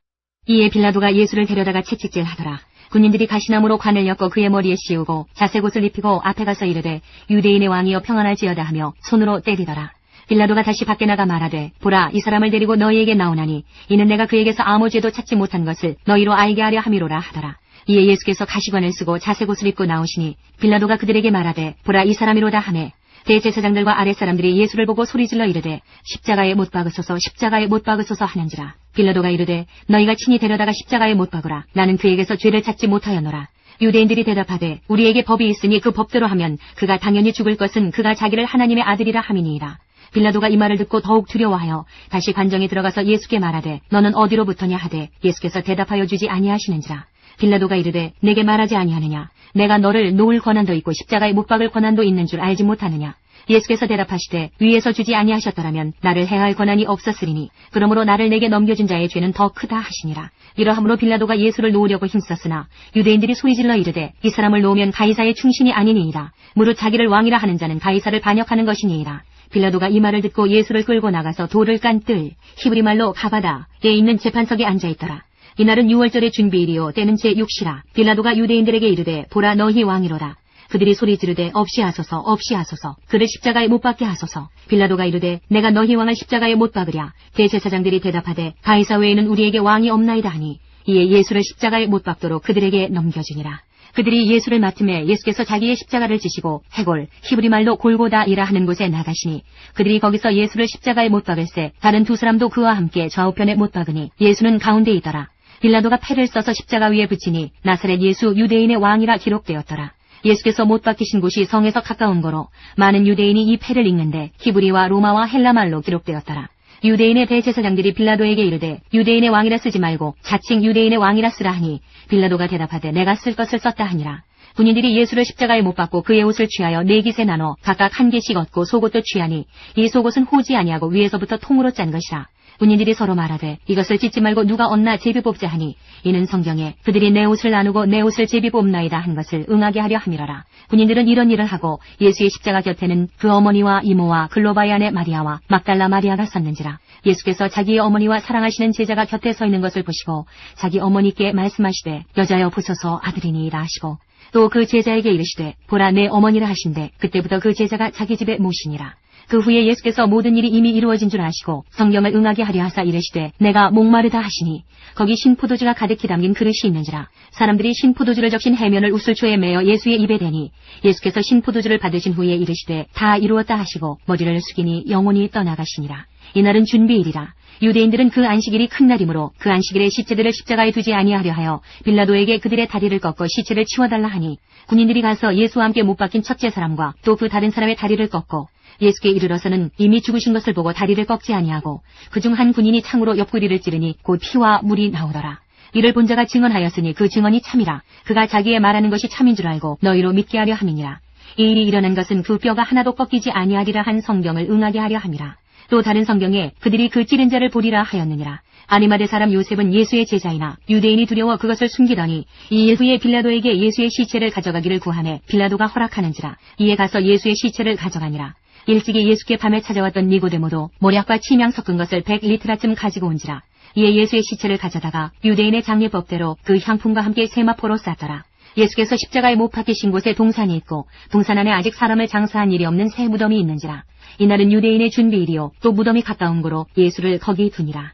이에 빌라도가 예수를 데려다가 채찍질하더라. 군인들이 가시나무로 관을 엮어 그의 머리에 씌우고 자색옷을 입히고 앞에 가서 이르되 유대인의 왕이여 평안할지어다 하며 손으로 때리더라. 빌라도가 다시 밖에 나가 말하되 보라 이 사람을 데리고 너희에게 나오나니 이는 내가 그에게서 아무 죄도 찾지 못한 것을 너희로 알게 하려 함이로라 하더라. 이에 예수께서 가시관을 쓰고 자색옷을 입고 나오시니 빌라도가 그들에게 말하되 보라 이 사람이로다 하매 대제사장들과 아랫사람들이 예수를 보고 소리질러 이르되 십자가에 못 박으소서 십자가에 못 박으소서 하는지라. 빌라도가 이르되 너희가 친히 데려다가 십자가에 못 박으라. 나는 그에게서 죄를 찾지 못하였노라. 유대인들이 대답하되 우리에게 법이 있으니 그 법대로 하면 그가 당연히 죽을 것은 그가 자기를 하나님의 아들이라 함이니이다. 빌라도가 이 말을 듣고 더욱 두려워하여 다시 관정에 들어가서 예수께 말하되 너는 어디로부터냐 하되 예수께서 대답하여 주지 아니하시는지라. 빌라도가 이르되 내게 말하지 아니하느냐. 내가 너를 놓을 권한도 있고 십자가에 못 박을 권한도 있는 줄 알지 못하느냐. 예수께서 대답하시되 위에서 주지 아니하셨더라면 나를 해할 권한이 없었으리니 그러므로 나를 내게 넘겨준 자의 죄는 더 크다 하시니라. 이러함으로 빌라도가 예수를 놓으려고 힘썼으나 유대인들이 소리질러 이르되 이 사람을 놓으면 가이사의 충신이 아니니이다. 무릇 자기를 왕이라 하는 자는 가이사를 반역하는 것이니이다. 빌라도가 이 말을 듣고 예수를 끌고 나가서 돌을 깐 뜰 히브리 말로 가바다에 있는 재판석에 앉아있더라. 이날은 6월절의 준비일이요 때는 제6시라. 빌라도가 유대인들에게 이르되 보라 너희 왕이로다. 그들이 소리 지르되 없이 하소서 없이 하소서 그를 십자가에 못 박게 하소서. 빌라도가 이르되 내가 너희 왕을 십자가에 못 박으랴. 대제사장들이 대답하되 가이사 외에는 우리에게 왕이 없나이다 하니 이에 예수를 십자가에 못 박도록 그들에게 넘겨주니라. 그들이 예수를 맡음에 예수께서 자기의 십자가를 지시고 해골 히브리 말로 골고다이라 하는 곳에 나가시니 그들이 거기서 예수를 십자가에 못 박을새 다른 두 사람도 그와 함께 좌우편에 못 박으니 예수는 가운데 있더라. 빌라도가 패를 써서 십자가 위에 붙이니 나사렛 예수 유대인의 왕이라 기록되었더라. 예수께서 못 박히신 곳이 성에서 가까운 거로 많은 유대인이 이 패를 읽는데 히브리와 로마와 헬라말로 기록되었더라. 유대인의 대제사장들이 빌라도에게 이르되 유대인의 왕이라 쓰지 말고 자칭 유대인의 왕이라 쓰라 하니 빌라도가 대답하되 내가 쓸 것을 썼다 하니라. 군인들이 예수를 십자가에 못 박고 그의 옷을 취하여 네 깃에 나눠 각각 한 개씩 얻고 속옷도 취하니 이 속옷은 호지 아니하고 위에서부터 통으로 짠 것이라. 군인들이 서로 말하되 이것을 찢지 말고 누가 얻나 제비 뽑자 하니 이는 성경에 그들이 내 옷을 나누고 내 옷을 제비 뽑나이다 한 것을 응하게 하려 함이라라. 군인들은 이런 일을 하고 예수의 십자가 곁에는 그 어머니와 이모와 글로바의 아내 마리아와 막달라 마리아가 섰는지라. 예수께서 자기의 어머니와 사랑하시는 제자가 곁에 서 있는 것을 보시고 자기 어머니께 말씀하시되 여자여 보소서 아들이니이다 하시고 또 그 제자에게 이르시되 보라 내 어머니라 하신대 그때부터 그 제자가 자기 집에 모시니라. 그 후에 예수께서 모든 일이 이미 이루어진 줄 아시고 성경을 응하게 하려 하사 이르시되 내가 목마르다 하시니 거기 신포도주가 가득히 담긴 그릇이 있는지라. 사람들이 신포도주를 적신 해면을 우슬초에 매어 예수의 입에 대니 예수께서 신포도주를 받으신 후에 이르시되 다 이루었다 하시고 머리를 숙이니 영혼이 떠나가시니라. 이날은 준비일이라. 유대인들은 그 안식일이 큰 날이므로 그 안식일에 시체들을 십자가에 두지 아니하려 하여 빌라도에게 그들의 다리를 꺾어 시체를 치워달라 하니 군인들이 가서 예수와 함께 못 박힌 첫째 사람과 또 그 다른 사람의 다리를 꺾고 예수께 이르러서는 이미 죽으신 것을 보고 다리를 꺾지 아니하고 그중 한 군인이 창으로 옆구리를 찌르니 곧 피와 물이 나오더라. 이를 본 자가 증언하였으니 그 증언이 참이라. 그가 자기의 말하는 것이 참인 줄 알고 너희로 믿게 하려 함이니라. 이 일이 일어난 것은 그 뼈가 하나도 꺾이지 아니하리라 한 성경을 응하게 하려 함이라. 또 다른 성경에 그들이 그 찌른 자를 보리라 하였느니라. 아리마대 사람 요셉은 예수의 제자이나 유대인이 두려워 그것을 숨기더니 이 일 후에 빌라도에게 예수의 시체를 가져가기를 구하매 빌라도가 허락하는지라. 이에 가서 예수의 시체를 가져가니라. 일찍이 예수께 밤에 찾아왔던 니고데모도 모략과 침향 섞은 것을 100리트라쯤 가지고 온지라. 이에 예수의 시체를 가져다가 유대인의 장례법대로 그 향품과 함께 세마포로 쌌더라. 예수께서 십자가에 못 박히신 곳에 동산이 있고 동산 안에 아직 사람을 장사한 일이 없는 새 무덤이 있는지라. 이날은 유대인의 준비일이요 또 무덤이 가까운 고로 예수를 거기 두니라.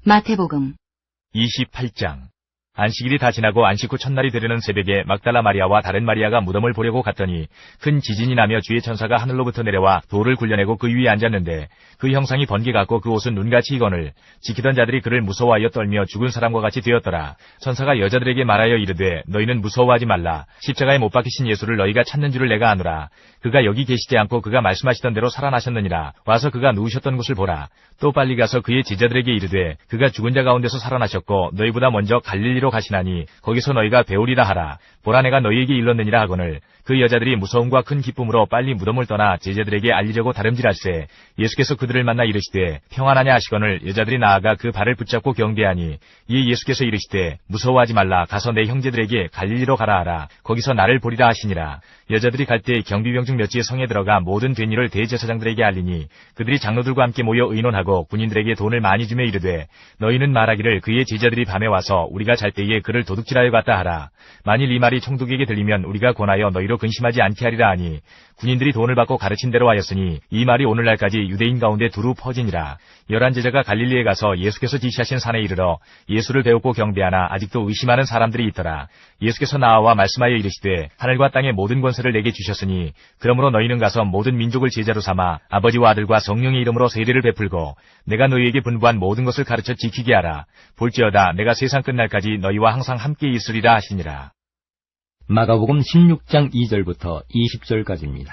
마태복음 28장. 안식일이 다 지나고 안식 후 첫날이 되려는 새벽에 막달라 마리아와 다른 마리아가 무덤을 보려고 갔더니 큰 지진이 나며 주의 천사가 하늘로부터 내려와 돌을 굴려내고 그 위에 앉았는데 그 형상이 번개 같고 그 옷은 눈같이 이거늘 지키던 자들이 그를 무서워하여 떨며 죽은 사람과 같이 되었더라. 천사가 여자들에게 말하여 이르되 너희는 무서워하지 말라. 십자가에 못 박히신 예수를 너희가 찾는 줄을 내가 아노라. 그가 여기 계시지 않고 그가 말씀하시던 대로 살아나셨느니라. 와서 그가 누우셨던 곳을 보라. 또 빨리 가서 그의 제자들에게 이르되 그가 죽은 자 가운데서 살아나셨고 너희보다 먼저 갈릴리로 가시나니 거기서 너희가 배우리라 하라. 보라 내가 너희에게 일렀느니라 하거늘 그 여자들이 무서움과 큰 기쁨으로 빨리 무덤을 떠나 제자들에게 알리려고 다름질할세. 예수께서 그들을 만나 이르시되 평안하냐 하시거늘 여자들이 나아가 그 발을 붙잡고 경배하니 이에 예수께서 이르시되 무서워하지 말라. 가서 내 형제들에게 갈릴리로 가라 하라. 거기서 나를 보리라 하시니라. 여자들이 갈 때 경비병 중 몇지의 성에 들어가 모든 된 일을 대제사장들에게 알리니 그들이 장로들과 함께 모여 의논하고 군인들에게 돈을 많이 주며 이르되 너희는 말하기를 그의 제자들이 밤에 와서 우리가 잘 때에 그를 도둑질하여 갔다 하라. 만일 이 말이 총독에게 들리면 우리가 권하여 너희로 근심하지 않게 하리라 하니 군인들이 돈을 받고 가르친 대로 하였으니 이 말이 오늘날까지 유대인 가운데 두루 퍼지니라. 11 제자가 갈릴리에 가서 예수께서 지시하신 산에 이르러 예수를 배우고 경배하나 아직도 의심하는 사람들이 있더라. 예수께서 나와 말씀하여 이르시되 하늘과 땅의 모든 권세를 내게 주셨으니 그러므로 너희는 가서 모든 민족을 제자로 삼아 아버지와 아들과 성령의 이름으로 세례를 베풀고 내가 너희에게 분부한 모든 것을 가르쳐 지키게 하라. 볼지어다 내가 세상 끝날까지 너희와 항상 함께 있으리라 하시니라. 마가복음 16장 2절부터 20절까지입니다.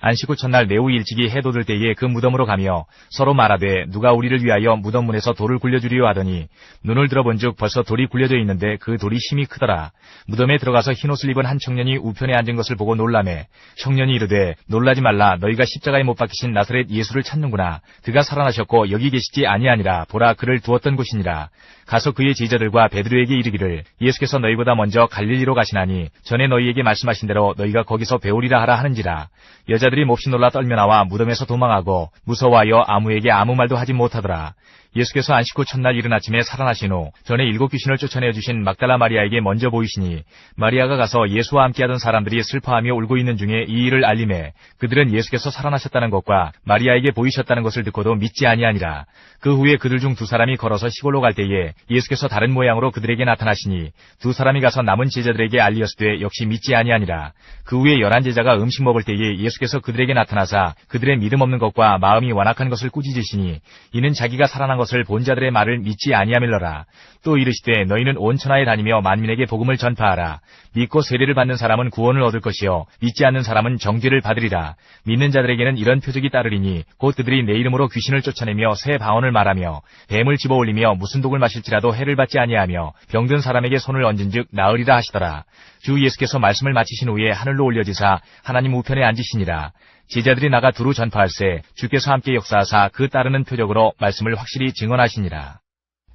안식 후 첫날 매우 일찍이 해 돋을 때에 그 무덤으로 가며 서로 말하되 누가 우리를 위하여 무덤 문에서 돌을 굴려주리요 하더니 눈을 들어본즉 벌써 돌이 굴려져 있는데 그 돌이 힘이 크더라. 무덤에 들어가서 흰옷을 입은 한 청년이 우편에 앉은 것을 보고 놀라매 청년이 이르되 놀라지 말라. 너희가 십자가에 못 박히신 나사렛 예수를 찾는구나. 그가 살아나셨고 여기 계시지 아니하니라. 보라 그를 두었던 곳이니라. 가서 그의 제자들과 베드로에게 이르기를 예수께서 너희보다 먼저 갈릴리로 가시나니 전에 너희에게 말씀하신 대로 너희가 거기서 배우리라 하라 하는지라. 여자들이 몹시 놀라 떨며 나와 무덤에서 도망하고 무서워하여 아무에게 아무 말도 하지 못하더라. 예수께서 안식 후 첫날 이른 아침에 살아나신 후 전에 7 귀신을 쫓아내 주신 막달라 마리아에게 먼저 보이시니 마리아가 가서 예수와 함께하던 사람들이 슬퍼하며 울고 있는 중에 이 일을 알림해 그들은 예수께서 살아나셨다는 것과 마리아에게 보이셨다는 것을 듣고도 믿지 아니하니라. 그 후에 그들 중 2 사람이 걸어서 시골로 갈 때에 예수께서 다른 모양으로 그들에게 나타나시니 2 사람이 가서 남은 제자들에게 알리었으되 역시 믿지 아니하니라. 그 후에 11 제자가 음식 먹을 때에 예수께서 그들에게 나타나사 그들의 믿음 없는 것과 마음이 완악한 것을 꾸짖으시니 이는 자기가 살아난 것을 본 자들의 말을 믿지 아니함일러라. 또 이르시되 너희는 온 천하에 다니며 만민에게 복음을 전파하라. 믿고 세례를 받는 사람은 구원을 얻을 것이요 믿지 않는 사람은 정죄를 받으리라. 믿는 자들에게는 이런 표적이 따르리니 곧 그들이 내 이름으로 귀신을 쫓아내며 새 방언을 말하며 뱀을 집어올리며 무슨 독을 마실지라도 해를 받지 아니하며 병든 사람에게 손을 얹은즉 나으리라 하시더라. 주 예수께서 말씀을 마치신 후에 하늘로 올려지사 하나님 우편에 앉으시니라. 제자들이 나가 두루 전파할세 주께서 함께 역사하사 그 따르는 표적으로 말씀을 확실히 증언하시니라.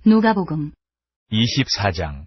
누가복음 24장.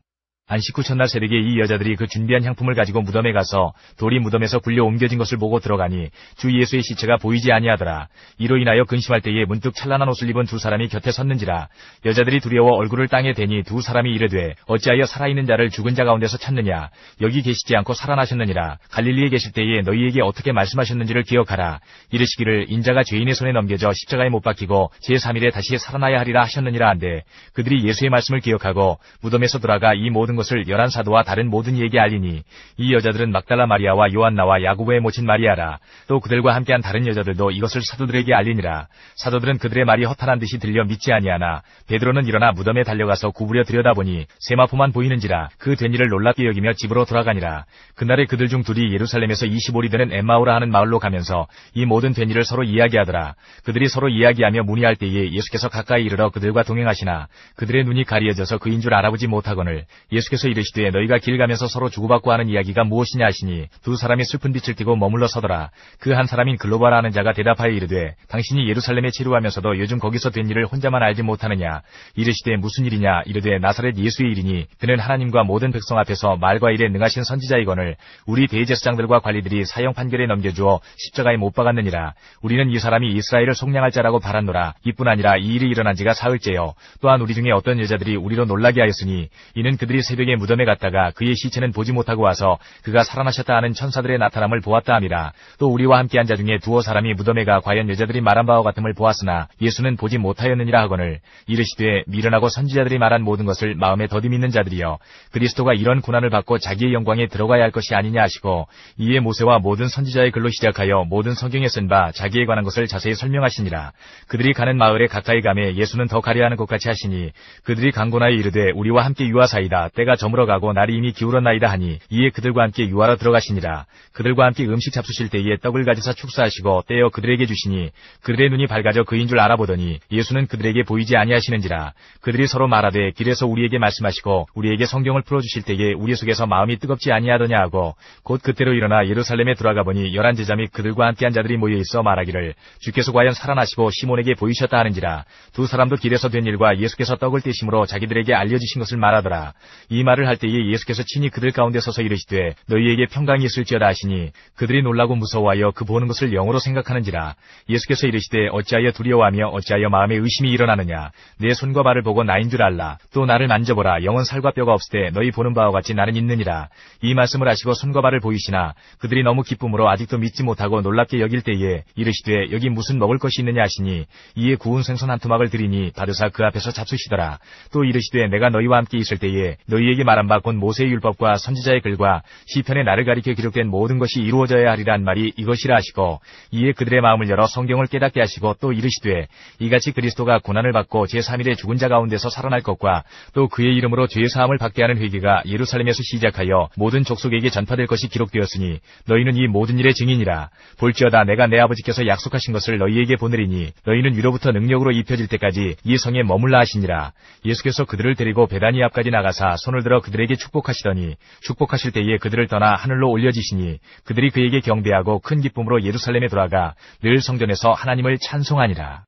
안식 후 첫날 새벽에 이 여자들이 그 준비한 향품을 가지고 무덤에 가서 돌이 무덤에서 굴려 옮겨진 것을 보고 들어가니 주 예수의 시체가 보이지 아니하더라. 이로 인하여 근심할 때에 문득 찬란한 옷을 입은 2 사람이 곁에 섰는지라. 여자들이 두려워 얼굴을 땅에 대니 2 사람이 이르되 어찌하여 살아있는 자를 죽은 자 가운데서 찾느냐. 여기 계시지 않고 살아나셨느니라. 갈릴리에 계실 때에 너희에게 어떻게 말씀하셨는지를 기억하라. 이르시기를 인자가 죄인의 손에 넘겨져 십자가에 못 박히고 제3일에 다시 살아나야 하리라 하셨느니라 한데 그들이 예수의 말씀을 기억하고 무덤에서 돌아가 이 모든 것을 11 사도와 다른 모든 이에게 알리니 이 여자들은 막달라 마리아와 요한나와 야고보의 모친 마리아라. 또 그들과 함께한 다른 여자들도 이것을 사도들에게 알리니라. 사도들은 그들의 말이 허탄한 듯이 들려 믿지 아니하나 베드로는 일어나 무덤에 달려가서 구부려 들여다보니 세마포만 보이는지라. 그 된 일을 놀랍게 여기며 집으로 돌아가니라. 그날에 그들 중 2이 예루살렘에서 25리 되는 엠마오라 하는 마을로 가면서 이 모든 된 일을 서로 이야기하더라. 그들이 서로 이야기하며 문의할 때에 예수께서 가까이 이르러 그들과 동행하시나 그들의 눈이 가리어져서 그인 줄 알아보지 못하거늘 예수께서 이르시되 너희가 길 가면서 서로 주고받고 하는 이야기가 무엇이냐 하시니 2 사람이 슬픈 빛을 띠고 머물러 서더라. 그 한 사람인 글로바라 하는 자가 대답하여 이르되 당신이 예루살렘에 치루하면서도 요즘 거기서 된 일을 혼자만 알지 못하느냐. 이르시되 무슨 일이냐. 이르되 나사렛 예수의 일이니 그는 하나님과 모든 백성 앞에서 말과 일에 능하신 선지자이거늘 우리 대제사장들과 관리들이 사형 판결에 넘겨주어 십자가에 못 박았느니라. 우리는 이 사람이 이스라엘을 속량할 자라고 바랐노라. 이뿐 아니라 이 일이 일어난 지가 사흘째요. 또한 우리 중에 어떤 여자들이 우리로 놀라게 하였으니 이는 그들이 새벽에 무덤에 갔다가 그의 시체는 보지 못하고 와서 그가 살아나셨다 하는 천사들의 나타남을 보았다 함이라. 또 우리와 함께한 자 중에 2 사람이 무덤에 가 과연 여자들이 말한 바와 같음을 보았으나 예수는 보지 못하였느니라 하거늘 이르시되 미련하고 선지자들이 말한 모든 것을 마음에 더디 믿는 자들이여 그리스도가 이런 고난을 받고 자기의 영광에 들어가야 할 것이 아니냐 하시고 이에 모세와 모든 선지자의 글로 시작하여 모든 성경에 쓴 바 자기에 관한 것을 자세히 설명하시니라. 그들이 가는 마을에 가까이 가매 예수는 더 가려 하는 것 같이 하시니 그들이 강곤하여 이르되 우리와 함께 유하사이다. 때가 저물어가고 날이 이미 기울었나이다 하니 이에 그들과 함께 유하러 들어가시니라. 그들과 함께 음식 잡수실 때에 떡을 가지사 축사하시고 떼어 그들에게 주시니 그들의 눈이 밝아져 그인 줄 알아보더니 예수는 그들에게 보이지 아니하시는지라. 그들이 서로 말하되 길에서 우리에게 말씀하시고 우리에게 성경을 풀어주실 때에 우리 속에서 마음이 뜨겁지 아니하더냐 하고 곧 그때로 일어나 예루살렘에 돌아가 보니 11 제자 및 그들과 함께한 자들이 모여 있어 말하기를 주께서 과연 살아나시고 시몬에게 보이셨다 하는지라. 2 사람도 길에서 된 일과 예수께서 떡을 떼심으로 자기들에게 알려주신 것을 말하더라. 이 말을 할 때에 예수께서 친히 그들 가운데 서서 이르시되 너희에게 평강이 있을지어다 하시니 그들이 놀라고 무서워하여 그 보는 것을 영으로 생각하는지라. 예수께서 이르시되 어찌하여 두려워하며 어찌하여 마음에 의심이 일어나느냐. 내 손과 발을 보고 나인 줄 알라. 또 나를 만져보라. 영은 살과 뼈가 없으되 너희 보는 바와 같이 나는 있느니라. 이 말씀을 하시고 손과 발을 보이시나 그들이 너무 기쁨으로 아직도 믿지 못하고 놀랍게 여길 때에 이르시되 여기 무슨 먹을 것이 있느냐 하시니 이에 구운 생선 한 토막을 드리니 받으사 그 앞에서 잡수시더라. 또 이르시되 내가 너희와 함께 있을 때에 너희 너희에게 말한 바 곧 모세의 율법과 선지자의 글과 시편에 나를 가리켜 기록된 모든 것이 이루어져야 하리란 말이 이것이라 하시고 이에 그들의 마음을 열어 성경을 깨닫게 하시고 또 이르시되 이같이 그리스도가 고난을 받고 제3일에 죽은 자 가운데서 살아날 것과 또 그의 이름으로 죄 사함을 받게 하는 회개가 예루살렘에서 시작하여 모든 족속에게 전파될 것이 기록되었으니 너희는 이 모든 일의 증인이라. 볼지어다 내가 내 아버지께서 약속하신 것을 너희에게 보내리니 너희는 위로부터 능력으로 입혀질 때까지 이 성에 머물라 하시니라. 예수께서 그들을 데리고 베다니 앞까지 나가사 손을 들어 그들에게 축복하시더니 축복하실 때에 그들을 떠나 하늘로 올려지시니 그들이 그에게 경배하고 큰 기쁨으로 예루살렘에 돌아가 늘 성전에서 하나님을 찬송하니라.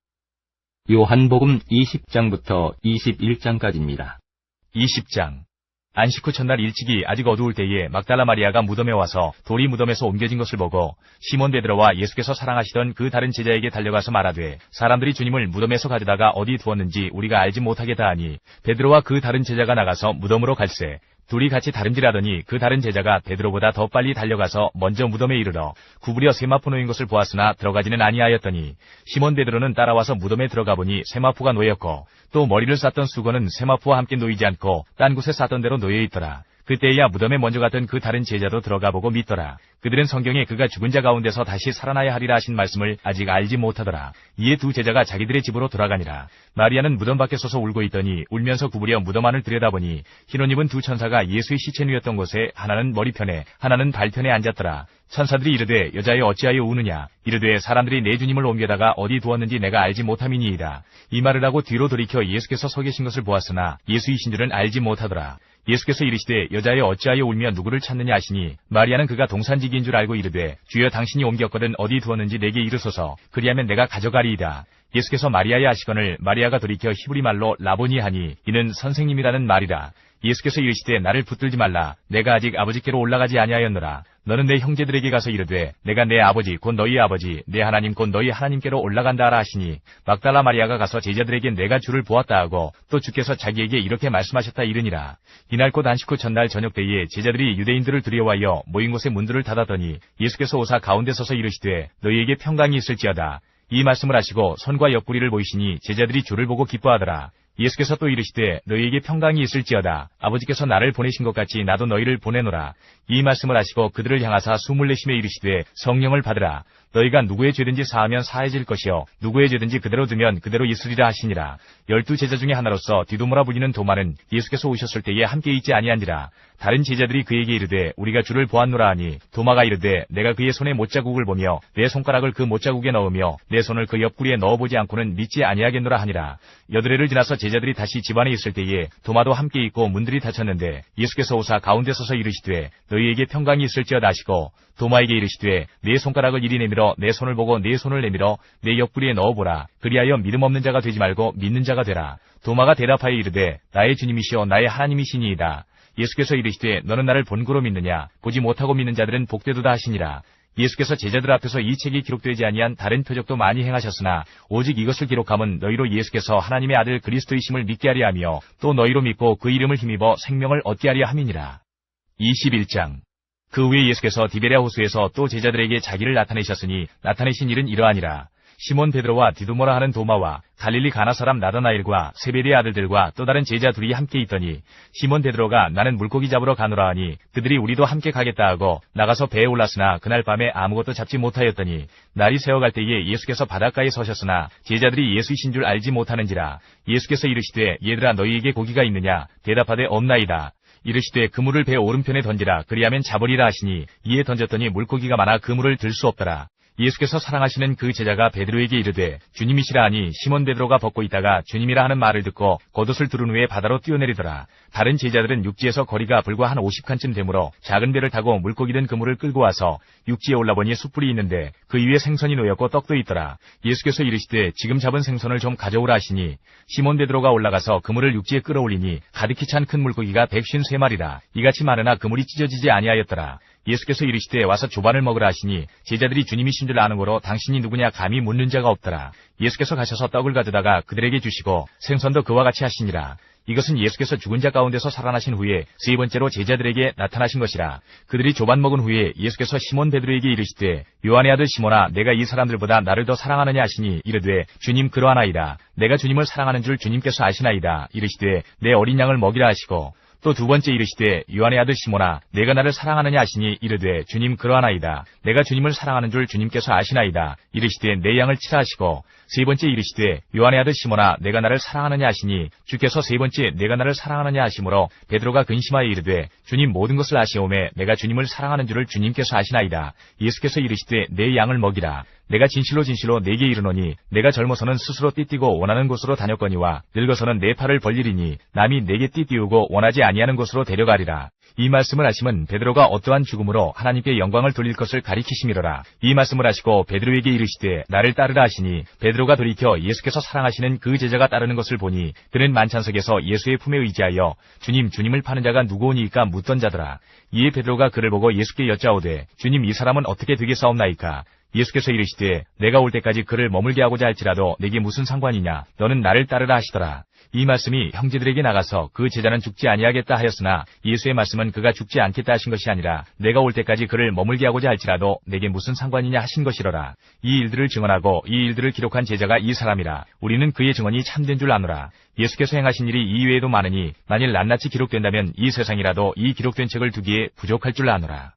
요한복음 20장부터 21장까지입니다. 20장. 안식 후 첫날 일찍이 아직 어두울 때에 막달라 마리아가 무덤에 와서 돌이 무덤에서 옮겨진 것을 보고 시몬 베드로와 예수께서 사랑하시던 그 다른 제자에게 달려가서 말하되 사람들이 주님을 무덤에서 가져다가 어디 두었는지 우리가 알지 못하겠다 하니 베드로와 그 다른 제자가 나가서 무덤으로 갈새 둘이 같이 다름질하더니 그 다른 제자가 베드로보다 더 빨리 달려가서 먼저 무덤에 이르러 구부려 세마포 놓인 것을 보았으나 들어가지는 아니하였더니 시몬 베드로는 따라와서 무덤에 들어가 보니 세마포가 놓였고 또 머리를 쌌던 수건은 세마포와 함께 놓이지 않고 딴 곳에 쌌던 대로 놓여 있더라. 그때야 무덤에 먼저 갔던 그 다른 제자도 들어가 보고 믿더라. 그들은 성경에 그가 죽은 자 가운데서 다시 살아나야 하리라 하신 말씀을 아직 알지 못하더라. 이에 두 제자가 자기들의 집으로 돌아가니라. 마리아는 무덤 밖에 서서 울고 있더니 울면서 구부려 무덤 안을 들여다보니 흰옷 입은 두 천사가 예수의 시체 누였던 곳에 하나는 머리편에 하나는 발편에 앉았더라. 천사들이 이르되 여자여 어찌하여 우느냐. 이르되 사람들이 내 주님을 옮겨다가 어디 두었는지 내가 알지 못함이니이다. 이 말을 하고 뒤로 돌이켜 예수께서 서 계신 것을 보았으나 예수이신 줄은 알지 못하더라. 예수께서 이르시되 여자여 어찌하여 울며 누구를 찾느냐 하시니 마리아는 그가 동산지기인 줄 알고 이르되 주여 당신이 옮겼거든 어디 두었는지 내게 이르소서. 그리하면 내가 가져가리이다. 예수께서 마리아의 하시거늘 마리아가 돌이켜 히브리 말로 라보니 하니 이는 선생님이라는 말이라. 예수께서 이르시되 나를 붙들지 말라. 내가 아직 아버지께로 올라가지 아니하였노라. 너는 내 형제들에게 가서 이르되 내가 내 아버지 곧 너희 아버지 내 하나님 곧 너희 하나님께로 올라간다 하라 하시니 막달라 마리아가 가서 제자들에게 내가 주를 보았다 하고 또 주께서 자기에게 이렇게 말씀하셨다 이르니라. 이날 곧 안식 후 첫날 저녁 때에 제자들이 유대인들을 두려워하여 모인 곳의 문들을 닫았더니 예수께서 오사 가운데 서서 이르시되 너희에게 평강이 있을지어다. 이 말씀을 하시고 손과 옆구리를 보이시니 제자들이 주를 보고 기뻐하더라. 예수께서 또 이르시되 너희에게 평강이 있을지어다. 아버지께서 나를 보내신 것 같이 나도 너희를 보내노라. 이 말씀을 하시고 그들을 향하사 숨을 내쉬며 이르시되 성령을 받으라. 너희가 누구의 죄든지 사하면 사해질 것이요 누구의 죄든지 그대로 두면 그대로 있으리라 하시니라. 12 제자 중에 하나로서 디도모라 불리는 도마는 예수께서 오셨을 때에 함께 있지 아니한지라. 다른 제자들이 그에게 이르되 우리가 주를 보았노라 하니 도마가 이르되 내가 그의 손에 못자국을 보며 내 손가락을 그 못자국에 넣으며 내 손을 그 옆구리에 넣어보지 않고는 믿지 아니하겠노라 하니라. 여드레를 지나서 제자들이 다시 집안에 있을 때에 도마도 함께 있고 문들이 닫혔는데 예수께서 오사 가운데 서서 이르시되 너희에게 평강이 있을지어다 하시고 도마에게 이르시되 내 손가락을 이리 내밀어 내 손을 보고 내 손을 내밀어 내 옆구리에 넣어보라. 그리하여 믿음 없는 자가 되지 말고 믿는 자가 되라. 도마가 대답하여 이르되 나의 주님이시오 나의 하나님이시니이다. 예수께서 이르시되 너는 나를 본고로 믿느냐. 보지 못하고 믿는 자들은 복되도다 하시니라. 예수께서 제자들 앞에서 이 책이 기록되지 아니한 다른 표적도 많이 행하셨으나 오직 이것을 기록함은 너희로 예수께서 하나님의 아들 그리스도이심을 믿게 하려 하며 또 너희로 믿고 그 이름을 힘입어 생명을 얻게 하려 함이니라. 21장. 그 후에 예수께서 디베랴 호수에서 또 제자들에게 자기를 나타내셨으니 나타내신 일은 이러하니라. 시몬 베드로와 디도모라 하는 도마와 갈릴리 가나 사람 나다나엘과 세베대의 아들들과 또 다른 제자 둘이 함께 있더니 시몬 베드로가 나는 물고기 잡으러 가노라 하니 그들이 우리도 함께 가겠다 하고 나가서 배에 올랐으나 그날 밤에 아무것도 잡지 못하였더니 날이 새어갈 때에 예수께서 바닷가에 서셨으나 제자들이 예수이신 줄 알지 못하는지라. 예수께서 이르시되 얘들아 너희에게 고기가 있느냐. 대답하되 없나이다. 이르시되 그물을 배 오른편에 던지라. 그리하면 잡으리라 하시니 이에 던졌더니 물고기가 많아 그물을 들 수 없더라. 예수께서 사랑하시는 그 제자가 베드로에게 이르되 주님이시라 하니 시몬 베드로가 벗고 있다가 주님이라 하는 말을 듣고 겉옷을 두른 후에 바다로 뛰어내리더라. 다른 제자들은 육지에서 거리가 불과 한 50칸쯤 되므로 작은 배를 타고 물고기 든 그물을 끌고 와서 육지에 올라보니 숯불이 있는데 그 위에 생선이 놓였고 떡도 있더라. 예수께서 이르시되 지금 잡은 생선을 좀 가져오라 하시니 시몬 베드로가 올라가서 그물을 육지에 끌어올리니 가득히 찬 큰 물고기가 153마리라. 이같이 많으나 그물이 찢어지지 아니하였더라. 예수께서 이르시되 와서 조반을 먹으라 하시니 제자들이 주님이신 줄 아는 거로 당신이 누구냐 감히 묻는 자가 없더라. 예수께서 가셔서 떡을 가져다가 그들에게 주시고 생선도 그와 같이 하시니라. 이것은 예수께서 죽은 자 가운데서 살아나신 후에 세 번째로 제자들에게 나타나신 것이라. 그들이 조반 먹은 후에 예수께서 시몬 베드로에게 이르시되 요한의 아들 시몬아 내가 이 사람들보다 나를 더 사랑하느냐 하시니 이르되 주님 그러하나이다. 내가 주님을 사랑하는 줄 주님께서 아시나이다. 이르시되 내 어린 양을 먹이라 하시고 또 두 번째 이르시되 요한의 아들 시몬아 내가 나를 사랑하느냐 하시니 이르되 주님 그러하나이다. 내가 주님을 사랑하는 줄 주님께서 아시나이다. 이르시되 내 양을 치라 하시고 세 번째 이르시되 요한의 아들 시몬아 내가 나를 사랑하느냐 하시니 주께서 세 번째 내가 나를 사랑하느냐 하시므로 베드로가 근심하여 이르되 주님 모든 것을 아시오매 내가 주님을 사랑하는 줄을 주님께서 아시나이다. 예수께서 이르시되 내 양을 먹이라. 내가 진실로 진실로 네게 이르노니 내가 젊어서는 스스로 띠띠고 원하는 곳으로 다녔거니와 늙어서는 내 팔을 벌리리니 남이 내게 띠띠우고 원하지 아니하는 곳으로 데려가리라. 이 말씀을 하시면 베드로가 어떠한 죽음으로 하나님께 영광을 돌릴 것을 가리키심이로라. 이 말씀을 하시고 베드로에게 이르시되 나를 따르라 하시니 베드로가 돌이켜 예수께서 사랑하시는 그 제자가 따르는 것을 보니 그는 만찬석에서 예수의 품에 의지하여 주님 주님을 파는 자가 누구오니이까 묻던 자더라. 이에 베드로가 그를 보고 예수께 여짜오되 주님 이 사람은 어떻게 되겠사옵나이까? 예수께서 이르시되 내가 올 때까지 그를 머물게 하고자 할지라도 내게 무슨 상관이냐? 너는 나를 따르라 하시더라. 이 말씀이 형제들에게 나가서 그 제자는 죽지 아니하겠다 하였으나 예수의 말씀은 그가 죽지 않겠다 하신 것이 아니라 내가 올 때까지 그를 머물게 하고자 할지라도 내게 무슨 상관이냐 하신 것이로라. 이 일들을 증언하고 이 일들을 기록한 제자가 이 사람이라. 우리는 그의 증언이 참된 줄 아노라. 예수께서 행하신 일이 이외에도 많으니 만일 낱낱이 기록된다면 이 세상이라도 이 기록된 책을 두기에 부족할 줄 아노라.